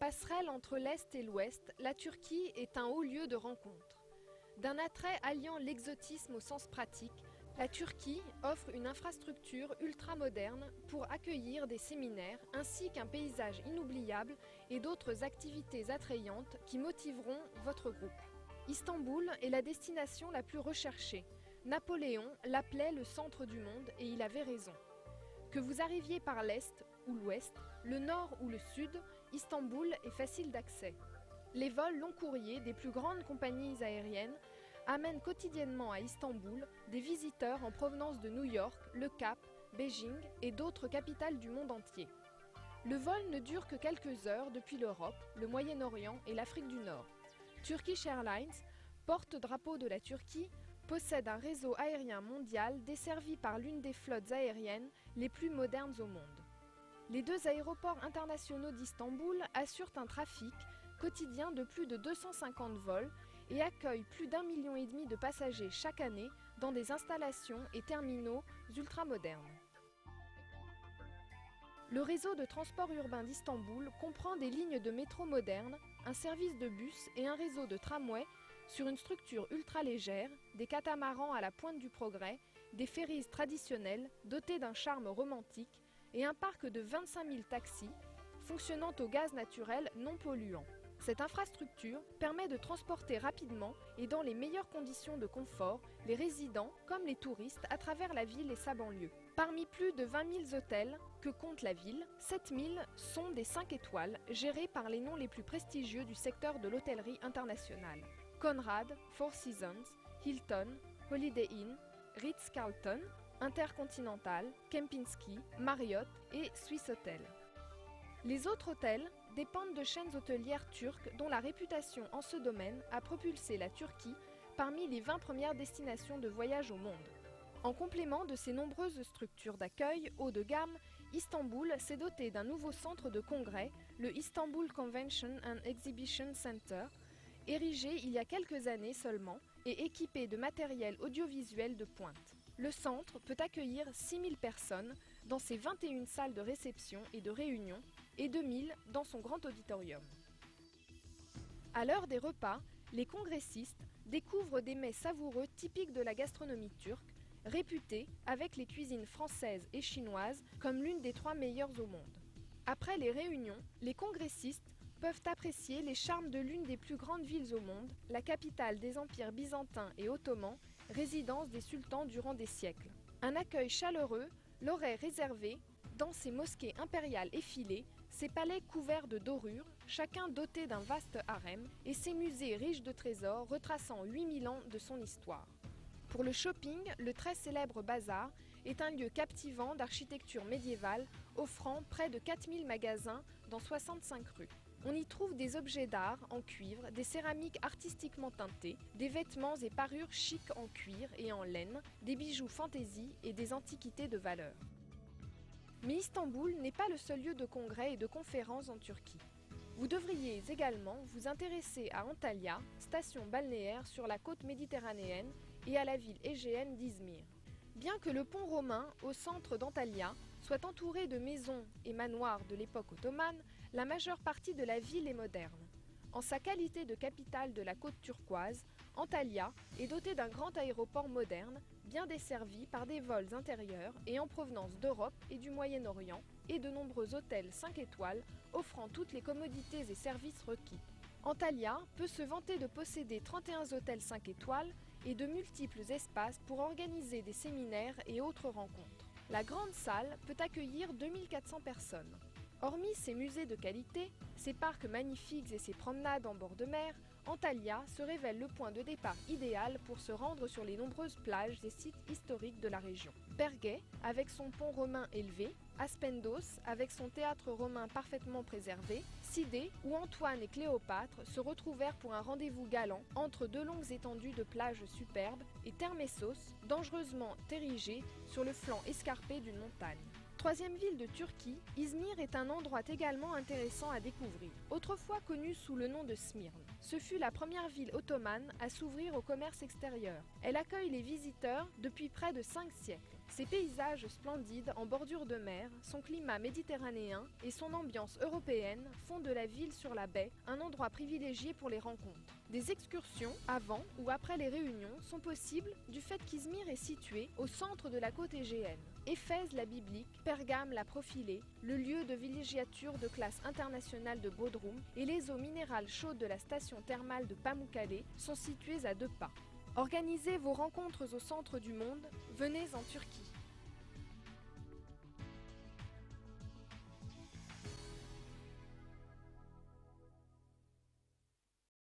Passerelle entre l'Est et l'Ouest, la Turquie est un haut lieu de rencontre. D'un attrait alliant l'exotisme au sens pratique, la Turquie offre une infrastructure ultra-moderne pour accueillir des séminaires ainsi qu'un paysage inoubliable et d'autres activités attrayantes qui motiveront votre groupe. Istanbul est la destination la plus recherchée. Napoléon l'appelait le centre du monde et il avait raison. Que vous arriviez par l'Est ou l'Ouest, le Nord ou le Sud, Istanbul est facile d'accès. Les vols long courriers des plus grandes compagnies aériennes amènent quotidiennement à Istanbul des visiteurs en provenance de New York, Le Cap, Beijing et d'autres capitales du monde entier. Le vol ne dure que quelques heures depuis l'Europe, le Moyen-Orient et l'Afrique du Nord. Turkish Airlines, porte-drapeau de la Turquie, possède un réseau aérien mondial desservi par l'une des flottes aériennes les plus modernes au monde. Les deux aéroports internationaux d'Istanbul assurent un trafic quotidien de plus de 250 vols et accueillent plus d'1,5 million de passagers chaque année dans des installations et terminaux ultramodernes. Le réseau de transport urbain d'Istanbul comprend des lignes de métro modernes, un service de bus et un réseau de tramways sur une structure ultra légère, des catamarans à la pointe du progrès, des ferries traditionnelles dotées d'un charme romantique et un parc de 25 000 taxis fonctionnant au gaz naturel non polluant. Cette infrastructure permet de transporter rapidement et dans les meilleures conditions de confort les résidents comme les touristes à travers la ville et sa banlieue. Parmi plus de 20 000 hôtels que compte la ville, 7 000 sont des 5 étoiles gérés par les noms les plus prestigieux du secteur de l'hôtellerie internationale. Conrad, Four Seasons, Hilton, Holiday Inn, Ritz-Carlton, Intercontinental, Kempinski, Marriott et Swiss Hotel. Les autres hôtels dépendent de chaînes hôtelières turques dont la réputation en ce domaine a propulsé la Turquie parmi les 20 premières destinations de voyage au monde. En complément de ces nombreuses structures d'accueil haut de gamme, Istanbul s'est doté d'un nouveau centre de congrès, le Istanbul Convention and Exhibition Center, érigé il y a quelques années seulement et équipé de matériel audiovisuel de pointe. Le centre peut accueillir 6 000 personnes dans ses 21 salles de réception et de réunion et 2 000 dans son grand auditorium. À l'heure des repas, les congressistes découvrent des mets savoureux typiques de la gastronomie turque, réputée, avec les cuisines françaises et chinoises, comme l'une des 3 meilleures au monde. Après les réunions, les congressistes peuvent apprécier les charmes de l'une des plus grandes villes au monde, la capitale des empires byzantins et ottomans, résidence des sultans durant des siècles. Un accueil chaleureux leur est réservé dans ses mosquées impériales effilées, ses palais couverts de dorures, chacun doté d'un vaste harem, et ses musées riches de trésors retraçant 8000 ans de son histoire. Pour le shopping, le très célèbre bazar est un lieu captivant d'architecture médiévale offrant près de 4000 magasins dans 65 rues. On y trouve des objets d'art en cuivre, des céramiques artistiquement teintées, des vêtements et parures chics en cuir et en laine, des bijoux fantaisie et des antiquités de valeur. Mais Istanbul n'est pas le seul lieu de congrès et de conférences en Turquie. Vous devriez également vous intéresser à Antalya, station balnéaire sur la côte méditerranéenne, et à la ville égéenne d'Izmir. Bien que le pont romain, au centre d'Antalya, soit entouré de maisons et manoirs de l'époque ottomane, la majeure partie de la ville est moderne. En sa qualité de capitale de la côte turquoise, Antalya est dotée d'un grand aéroport moderne, bien desservi par des vols intérieurs et en provenance d'Europe et du Moyen-Orient, et de nombreux hôtels 5 étoiles offrant toutes les commodités et services requis. Antalya peut se vanter de posséder 31 hôtels 5 étoiles et de multiples espaces pour organiser des séminaires et autres rencontres. La grande salle peut accueillir 2400 personnes. Hormis ses musées de qualité, ses parcs magnifiques et ses promenades en bord de mer, Antalya se révèle le point de départ idéal pour se rendre sur les nombreuses plages et sites historiques de la région. Pergues, avec son pont romain élevé, Aspendos, avec son théâtre romain parfaitement préservé, Sidé, où Antoine et Cléopâtre se retrouvèrent pour un rendez-vous galant entre 2 longues étendues de plages superbes, et Termessos, dangereusement érigée sur le flanc escarpé d'une montagne. Troisième ville de Turquie, Izmir est un endroit également intéressant à découvrir. Autrefois connue sous le nom de Smyrne, ce fut la première ville ottomane à s'ouvrir au commerce extérieur. Elle accueille les visiteurs depuis près de 5 siècles. Ses paysages splendides en bordure de mer, son climat méditerranéen et son ambiance européenne font de la ville sur la baie un endroit privilégié pour les rencontres. Des excursions avant ou après les réunions sont possibles du fait qu'Izmir est situé au centre de la côte égéenne. Éphèse la biblique, Pergame la profilée, le lieu de villégiature de classe internationale de Bodrum et les eaux minérales chaudes de la station thermale de Pamukkale sont situées à 2 pas. Organisez vos rencontres au centre du monde, venez en Turquie.